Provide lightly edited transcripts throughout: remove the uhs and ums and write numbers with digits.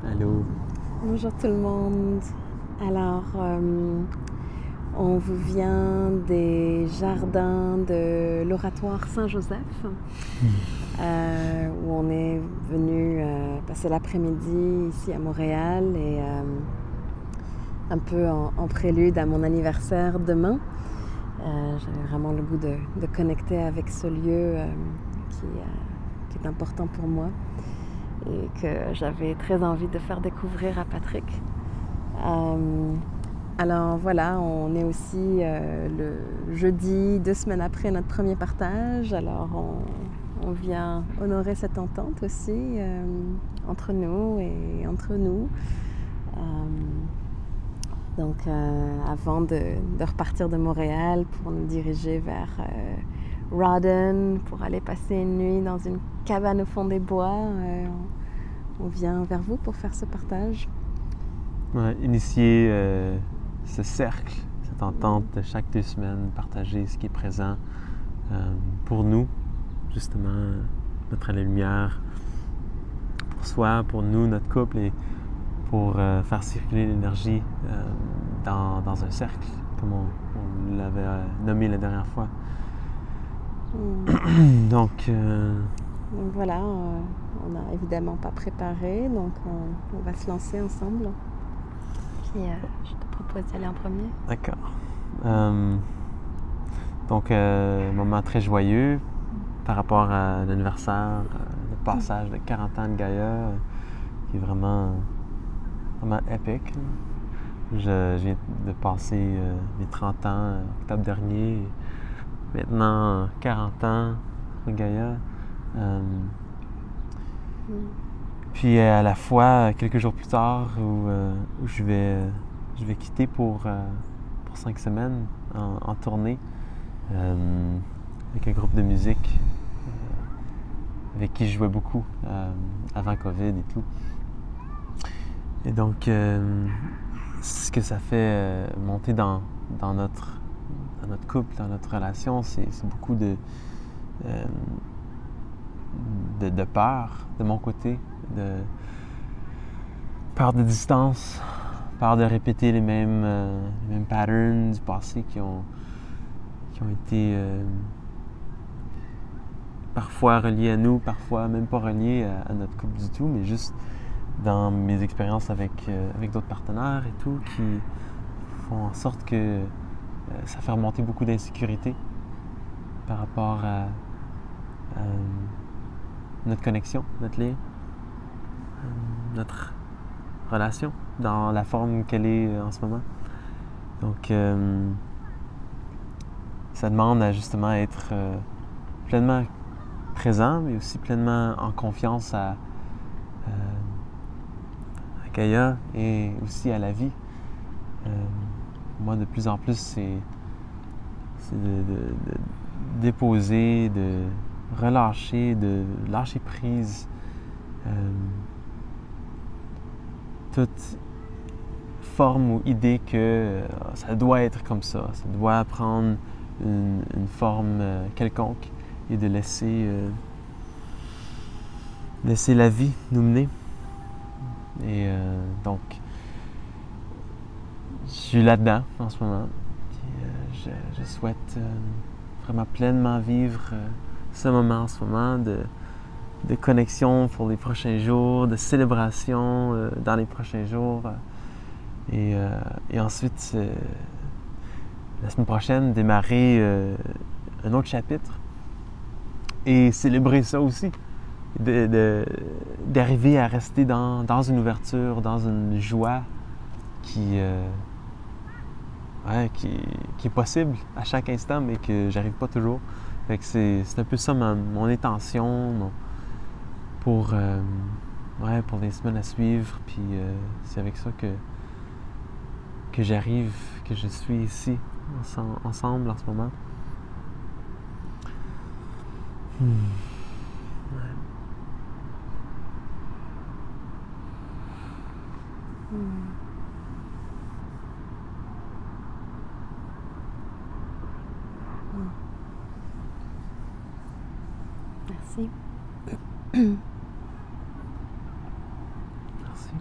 Allô. Bonjour tout le monde. Alors, on vous vient des jardins de l'Oratoire Saint-Joseph, où on est venu passer l'après-midi ici à Montréal et un peu en prélude à mon anniversaire demain. J'avais vraiment le goût de connecter avec ce lieu qui est important pour moi et que j'avais très envie de faire découvrir à Patrick. Alors voilà, on est aussi le jeudi, 2 semaines après notre premier partage. Alors on vient honorer cette entente aussi entre nous et entre nous. Donc avant de repartir de Montréal pour nous diriger vers Rawdon, pour aller passer une nuit dans une cabane au fond des bois, on vient vers vous pour faire ce partage. Ouais, initier ce cercle, cette entente de chaque 2 semaines, partager ce qui est présent pour nous, justement, mettre à la lumière pour soi, pour nous, notre couple, et pour faire circuler l'énergie dans un cercle, comme on l'avait nommé la dernière fois. Donc voilà, on n'a évidemment pas préparé, donc on va se lancer ensemble. Puis je te propose d'y aller en premier. D'accord. Donc, moment très joyeux par rapport à l'anniversaire, le passage de 40 ans de Gaïa, qui est vraiment épique. Je viens de passer mes 30 ans octobre dernier, maintenant 40 ans de Gaïa. Puis à la fois, quelques jours plus tard, où je vais quitter pour 5 semaines en tournée avec un groupe de musique avec qui je jouais beaucoup avant COVID et tout. Et donc, ce que ça fait monter dans notre couple, dans notre relation, c'est beaucoup de peur de mon côté, de peur de distance, peur de répéter les mêmes patterns du passé qui ont été parfois reliés à nous, parfois même pas reliés à notre couple du tout, mais juste dans mes expériences avec d'autres partenaires et tout, qui font en sorte que ça fait remonter beaucoup d'insécurité par rapport à notre connexion, notre lien, notre relation dans la forme qu'elle est en ce moment. Donc, ça demande à justement être pleinement présent, mais aussi pleinement en confiance à Gaïa et aussi à la vie. Moi, de plus en plus, c'est de déposer, de relâcher, de lâcher prise toute forme ou idée que ça doit être comme ça doit prendre une forme quelconque, et de laisser la vie nous mener. Et donc, je suis là-dedans en ce moment. Puis, je souhaite vraiment pleinement vivre ce moment en ce moment de connexion pour les prochains jours, de célébration dans les prochains jours. Et ensuite, la semaine prochaine, démarrer un autre chapitre et célébrer ça aussi. D'arriver à rester dans une ouverture, dans une joie qui est possible à chaque instant, mais que j'arrive pas toujours. Fait que c'est un peu ça mon intention pour les semaines à suivre. Puis c'est avec ça que j'arrive, que je suis ici ensemble en ce moment. Merci. Merci.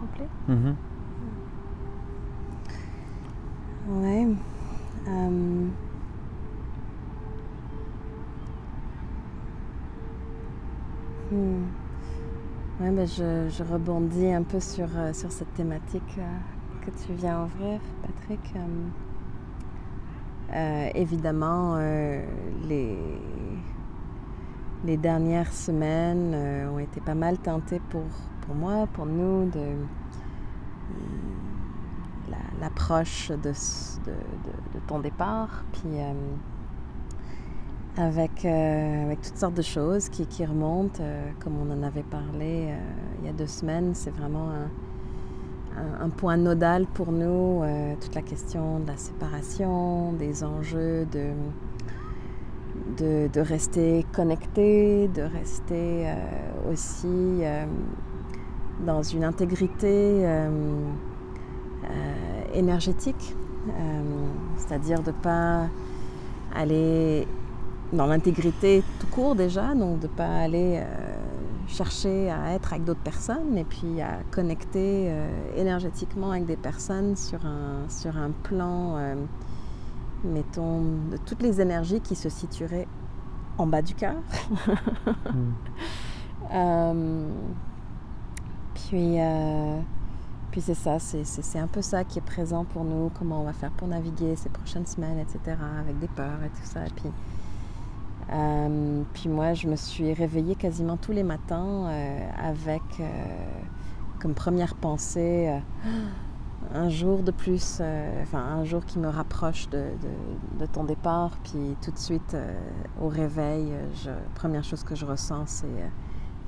complet. Mhm. Ouais. Ouais, ben je rebondis un peu sur cette thématique que tu viens ouvrir, Patrick. Évidemment, les dernières semaines ont été pas mal teintées pour moi, pour nous, de l'approche de ton départ, puis avec toutes sortes de choses qui remontent, comme on en avait parlé il y a 2 semaines. C'est vraiment un point nodal pour nous, toute la question de la séparation, des enjeux de rester connecté, de rester aussi dans une intégrité énergétique, c'est-à-dire de ne pas aller dans l'intégrité tout court déjà, donc de ne pas aller chercher à être avec d'autres personnes et puis à connecter énergétiquement avec des personnes sur un plan, mettons, de toutes les énergies qui se situeraient en bas du cœur. Puis c'est ça, c'est un peu ça qui est présent pour nous, comment on va faire pour naviguer ces prochaines semaines, etc., avec des peurs et tout ça. Et puis moi, je me suis réveillée quasiment tous les matins avec comme première pensée un jour de plus, un jour qui me rapproche de ton départ. Puis tout de suite, au réveil, première chose que je ressens, c'est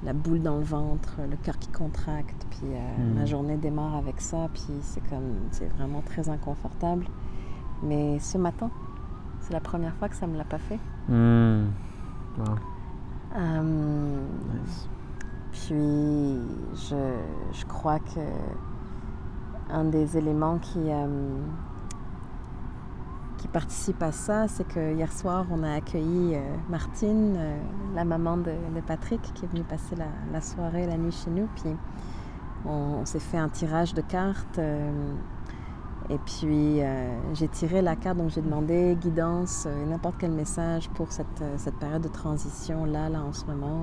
la boule dans le ventre, le cœur qui contracte. Puis ma journée démarre avec ça. Puis c'est vraiment très inconfortable. Mais ce matin, c'est la première fois que ça me l'a pas fait. Wow. Nice. Puis je crois que un des éléments qui participe à ça, c'est que hier soir, on a accueilli Martine, la maman de Patrick, qui est venue passer la soirée, la nuit chez nous. Puis on s'est fait un tirage de cartes. Et puis j'ai tiré la carte, donc j'ai demandé guidance, n'importe quel message pour cette période de transition là en ce moment.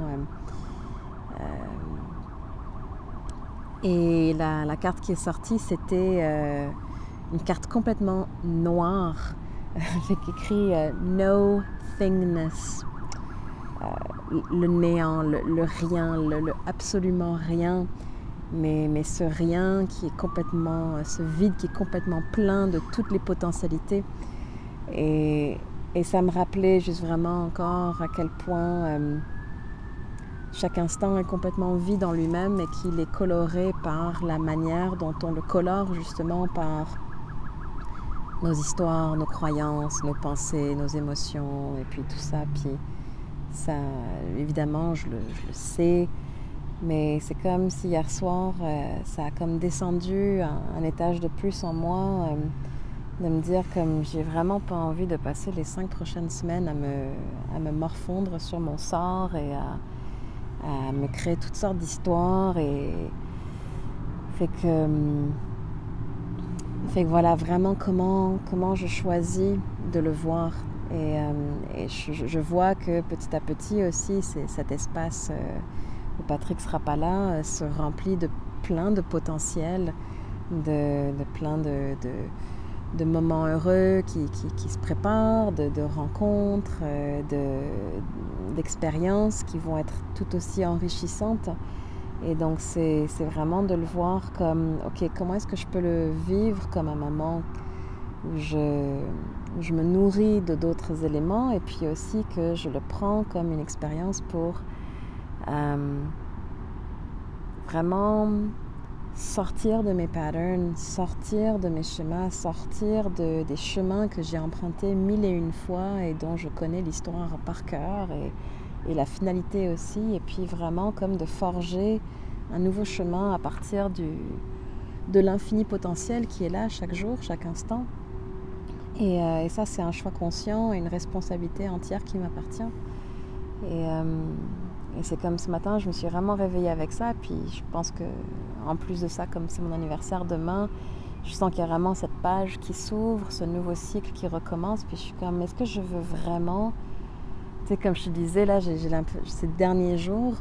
Et la carte qui est sortie, c'était une carte complètement noire. J'ai écrit nothingness, le néant, le rien, le absolument rien. Mais ce rien qui est complètement, ce vide qui est complètement plein de toutes les potentialités. Et ça me rappelait juste vraiment encore à quel point chaque instant est complètement vide en lui-même et qu'il est coloré par la manière dont on le colore justement par nos histoires, nos croyances, nos pensées, nos émotions et puis tout ça. Puis ça, évidemment, je le sais. Mais c'est comme si hier soir, ça a comme descendu un étage de plus en moi, de me dire comme j'ai vraiment pas envie de passer les 5 prochaines semaines à me morfondre sur mon sort et à me créer toutes sortes d'histoires. Et fait que voilà vraiment comment je choisis de le voir. Et je vois que petit à petit aussi, cet espace où Patrick sera pas là, se remplit de plein de potentiels, de plein de moments heureux qui se préparent, de rencontres, d'expériences qui vont être tout aussi enrichissantes. Et donc c'est vraiment de le voir comme, ok, comment est-ce que je peux le vivre comme un moment où je me nourris d'autres éléments et puis aussi que je le prends comme une expérience pour vraiment sortir de mes patterns, sortir de mes schémas, sortir des chemins que j'ai empruntés 1001 fois et dont je connais l'histoire par cœur et la finalité aussi, et puis vraiment comme de forger un nouveau chemin à partir de l'infini potentiel qui est là chaque jour, chaque instant. Et ça, c'est un choix conscient et une responsabilité entière qui m'appartient. c'est comme ce matin, je me suis vraiment réveillée avec ça. Puis je pense que en plus de ça, comme c'est mon anniversaire demain, je sens qu'il y a vraiment cette page qui s'ouvre, ce nouveau cycle qui recommence. Puis je suis comme, est-ce que je veux vraiment... Tu sais, comme je te disais, là, ces derniers jours,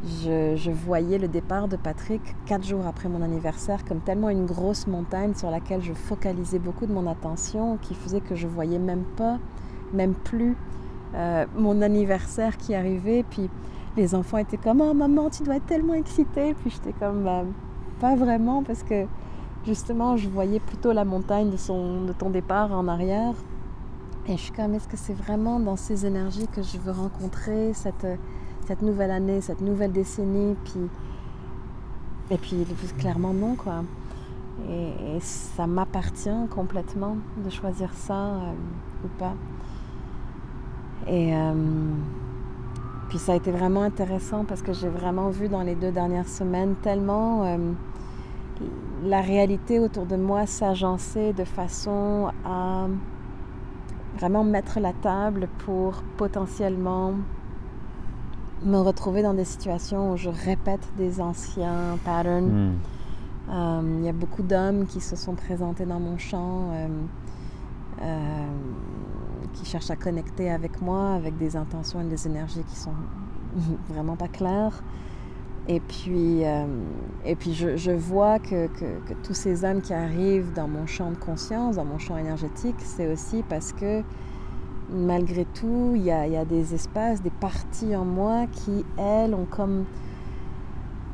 je voyais le départ de Patrick 4 jours après mon anniversaire comme tellement une grosse montagne sur laquelle je focalisais beaucoup de mon attention, qui faisait que je voyais même plus mon anniversaire qui arrivait. Puis les enfants étaient comme « Oh maman, tu dois être tellement excitée !» Puis j'étais comme pas vraiment, parce que justement, je voyais plutôt la montagne de ton départ en arrière. Et je suis comme, est-ce que c'est vraiment dans ces énergies que je veux rencontrer cette nouvelle année, cette nouvelle décennie? Et puis clairement non, quoi. Et ça m'appartient complètement de choisir ça ou pas. Et puis ça a été vraiment intéressant parce que j'ai vraiment vu dans les 2 dernières semaines tellement la réalité autour de moi s'agencer de façon à vraiment mettre la table pour potentiellement me retrouver dans des situations où je répète des anciens patterns. Il y a beaucoup d'hommes qui se sont présentés dans mon champ, qui cherchent à connecter avec moi, avec des intentions et des énergies qui sont vraiment pas claires. Et puis je vois que tous ces âmes qui arrivent dans mon champ de conscience, dans mon champ énergétique, c'est aussi parce que malgré tout, il y a des espaces, des parties en moi qui, elles,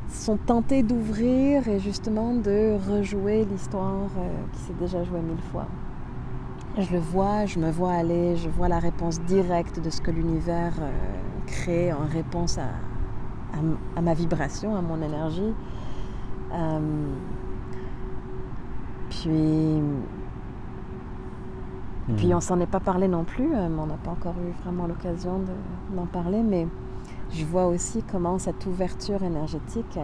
sont tentées d'ouvrir et justement de rejouer l'histoire qui s'est déjà jouée 1000 fois. Je le vois, je me vois aller, je vois la réponse directe de ce que l'univers crée en réponse à ma vibration, à mon énergie. Puis on s'en est pas parlé non plus, on n'a pas encore eu vraiment l'occasion d'en parler, mais je vois aussi comment cette ouverture énergétique,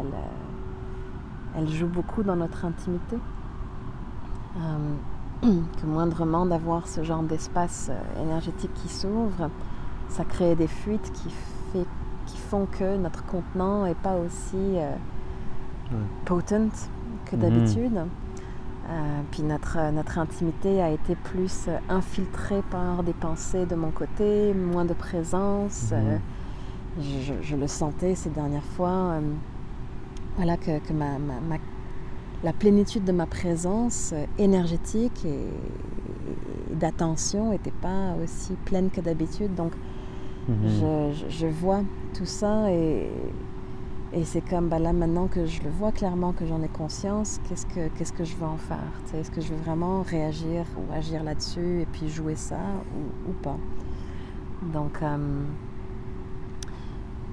elle joue beaucoup dans notre intimité. Que moindrement d'avoir ce genre d'espace énergétique qui s'ouvre, ça crée des fuites qui font que notre contenant n'est pas aussi potent que d'habitude. Puis notre intimité a été plus infiltrée par des pensées de mon côté, moins de présence. Je le sentais ces dernières fois, voilà, que la plénitude de ma présence énergétique et d'attention n'était pas aussi pleine que d'habitude. Donc je vois tout ça et c'est comme là maintenant que je le vois clairement, que j'en ai conscience, qu'est-ce que je veux en faire? Est-ce que je veux vraiment réagir ou agir là-dessus et puis jouer ça ou pas? Donc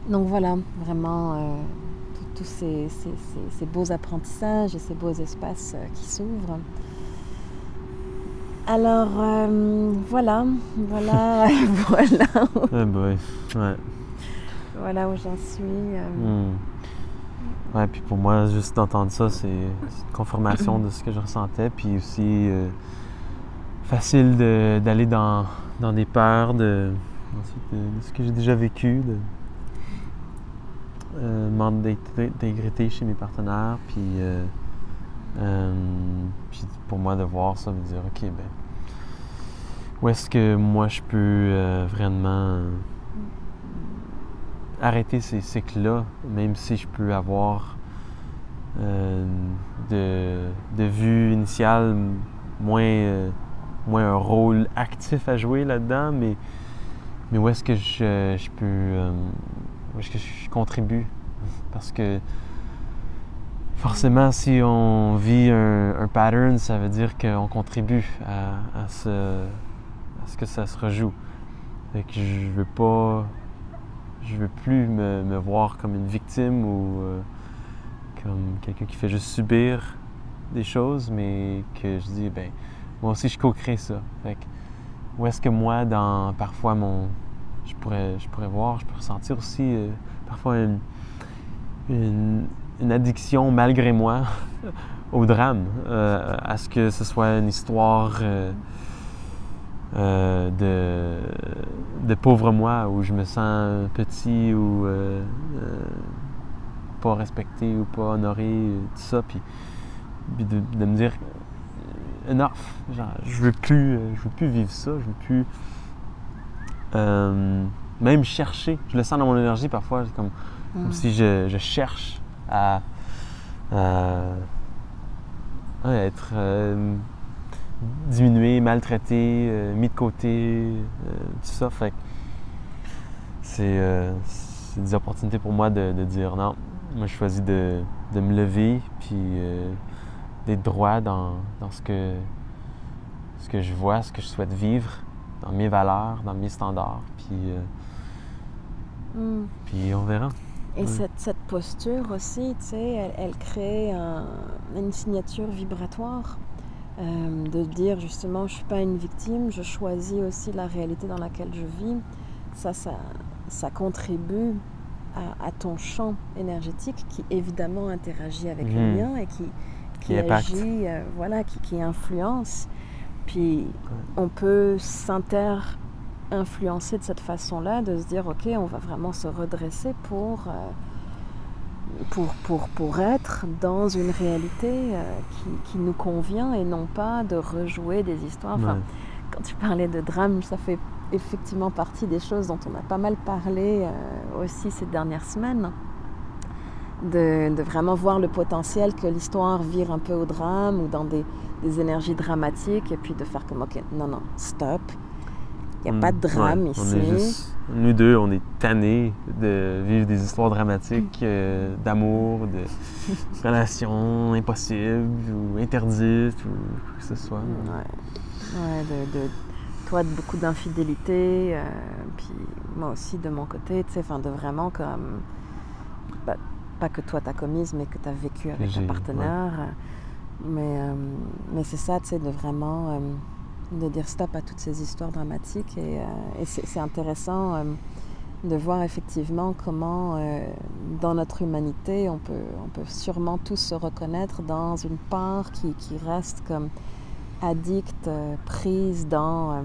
voilà, vraiment tous ces beaux apprentissages et ces beaux espaces qui s'ouvrent. Alors voilà. Voilà où j'en suis. Ouais, puis pour moi, juste d'entendre ça, c'est une confirmation de ce que je ressentais, puis aussi facile d'aller dans des peurs de ce que j'ai déjà vécu, de manque d'intégrité chez mes partenaires, puis pour moi de voir ça, me dire ok, ben où est-ce que moi je peux vraiment arrêter ces cycles-là, même si je peux avoir de vue initiale moins un rôle actif à jouer là-dedans, mais où est-ce que je peux où est-ce que je contribue? Parce que forcément, si on vit un pattern, ça veut dire qu'on contribue à ce que ça se rejoue. Fait que je veux plus me voir comme une victime ou comme quelqu'un qui fait juste subir des choses, mais que je dis, ben moi aussi je co-crée ça. Fait que où est-ce que moi, parfois je pourrais voir, je peux ressentir aussi parfois une addiction malgré moi au drame, à ce que ce soit une histoire de pauvre moi, où je me sens petit ou pas respecté ou pas honoré, tout ça, puis de me dire enough, genre, je veux plus vivre ça, je veux plus même chercher. Je le sens dans mon énergie parfois, comme si je cherche à être diminué, maltraité, mis de côté, tout ça. Fait que c'est des opportunités pour moi de dire non, moi je choisis de me lever puis d'être droit dans ce que je vois, ce que je souhaite vivre, dans mes valeurs, dans mes standards, puis on verra. Et cette posture aussi, tu sais, elle crée une signature vibratoire. De dire justement, je ne suis pas une victime, je choisis aussi la réalité dans laquelle je vis. Ça contribue à ton champ énergétique qui évidemment interagit avec le mien et qui agit, qui influence. Puis on peut s'inter-influencer de cette façon-là, de se dire ok, on va vraiment se redresser pour être dans une réalité qui nous convient et non pas de rejouer des histoires. Enfin, quand tu parlais de drame, ça fait effectivement partie des choses dont on a pas mal parlé aussi ces dernières semaines. De vraiment voir le potentiel que l'histoire vire un peu au drame ou dans des énergies dramatiques et puis de faire comme ok, non, stop. Il n'y a pas de drame ici. Nous deux, on est tannés de vivre des histoires dramatiques d'amour, de relations impossibles ou interdites ou quoi que ce soit. Toi, de beaucoup d'infidélité, puis moi aussi de mon côté, tu sais, de vraiment comme... pas que toi t'as commise, mais que t'as vécu avec ta partenaire. Mais c'est ça, tu sais, de vraiment... de dire stop à toutes ces histoires dramatiques et c'est intéressant de voir effectivement comment dans notre humanité on peut sûrement tous se reconnaître dans une part qui reste comme addicte, prise dans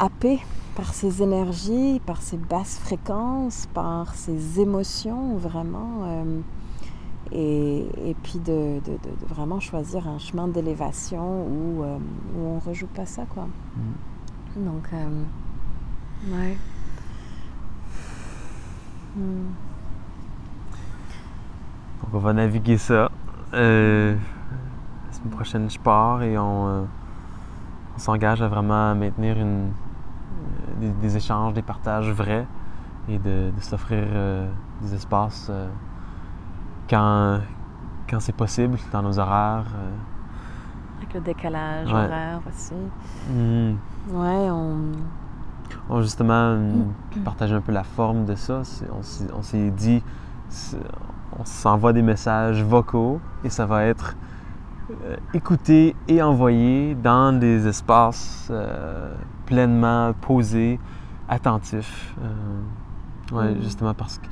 happée par ces énergies, par ces basses fréquences, par ces émotions vraiment et puis de vraiment choisir un chemin d'élévation où on ne rejoue pas ça, quoi. Donc, ouais. Donc, on va naviguer ça. La semaine prochaine, je pars et on s'engage à vraiment maintenir des échanges, des partages vrais et de s'offrir des espaces quand c'est possible, dans nos horaires. Avec le décalage horaire aussi. Ouais, on justement partager un peu la forme de ça. On s'est dit, on s'envoie des messages vocaux et ça va être écouté et envoyé dans des espaces pleinement posés, attentifs. Justement parce que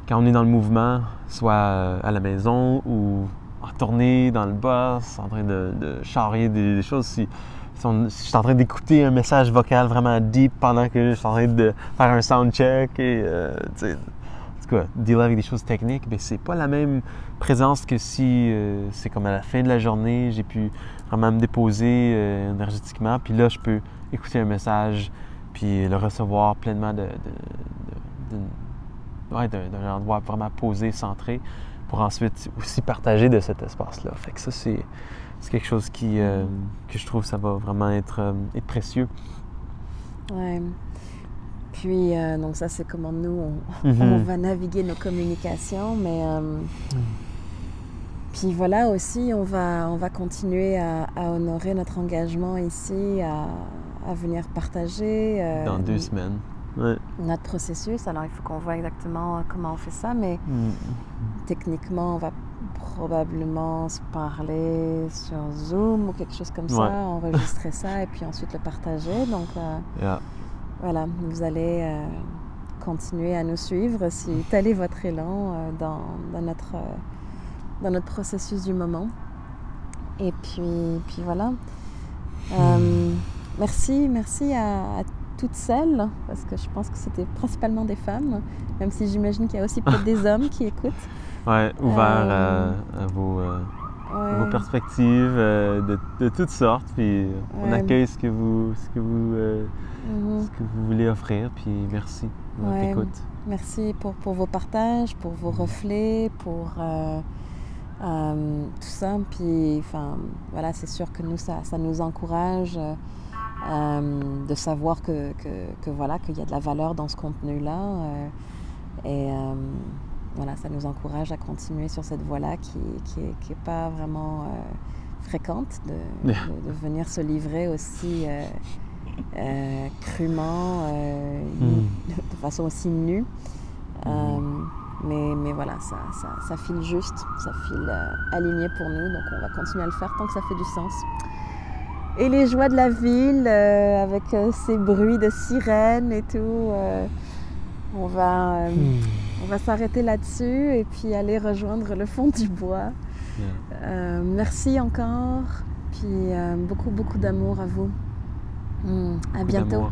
quand on est dans le mouvement, soit à la maison ou en tournée, dans le bus, en train de charrier des choses, si je suis en train d'écouter un message vocal vraiment deep pendant que je suis en train de faire un soundcheck et en tout cas, dealer avec des choses techniques, bien, c'est pas la même présence que si c'est comme à la fin de la journée, j'ai pu vraiment me déposer énergétiquement, puis là, je peux écouter un message, puis le recevoir pleinement d'un endroit vraiment posé, centré, pour ensuite aussi partager de cet espace-là. Fait que ça, c'est quelque chose que je trouve ça va vraiment être précieux. Ouais. Puis, donc ça, c'est comment nous, on va naviguer nos communications, mais puis voilà aussi, on va continuer à honorer notre engagement ici, à venir partager. Dans 2 semaines. Notre processus. Alors, il faut qu'on voit exactement comment on fait ça, mais techniquement, on va probablement se parler sur Zoom ou quelque chose comme ça, enregistrer ça et puis ensuite le partager. Donc, voilà, vous allez continuer à nous suivre si tel est votre élan dans notre processus du moment. Et puis voilà. merci à toutes celles, parce que je pense que c'était principalement des femmes, même si j'imagine qu'il y a aussi peut-être des hommes qui écoutent. Ouais, ouvert à vos Ouais, perspectives de toutes sortes. Puis on ouais, accueille ce que mhm, vous voulez offrir. Puis merci de votre ouais. écoute. Merci pour vos partages, pour vos reflets, pour tout ça. Puis, enfin, voilà, c'est sûr que nous, ça nous encourage de savoir voilà, qu'il y a de la valeur dans ce contenu-là. Et voilà, ça nous encourage à continuer sur cette voie-là qui est pas vraiment fréquente de venir se livrer aussi crûment, de façon aussi nue. Mais voilà, ça file juste, ça file aligné pour nous, donc on va continuer à le faire tant que ça fait du sens. Et les joies de la ville, avec ces bruits de sirènes et tout, on va s'arrêter là-dessus et puis aller rejoindre le fond du bois. Merci encore, puis beaucoup d'amour à vous. À bientôt.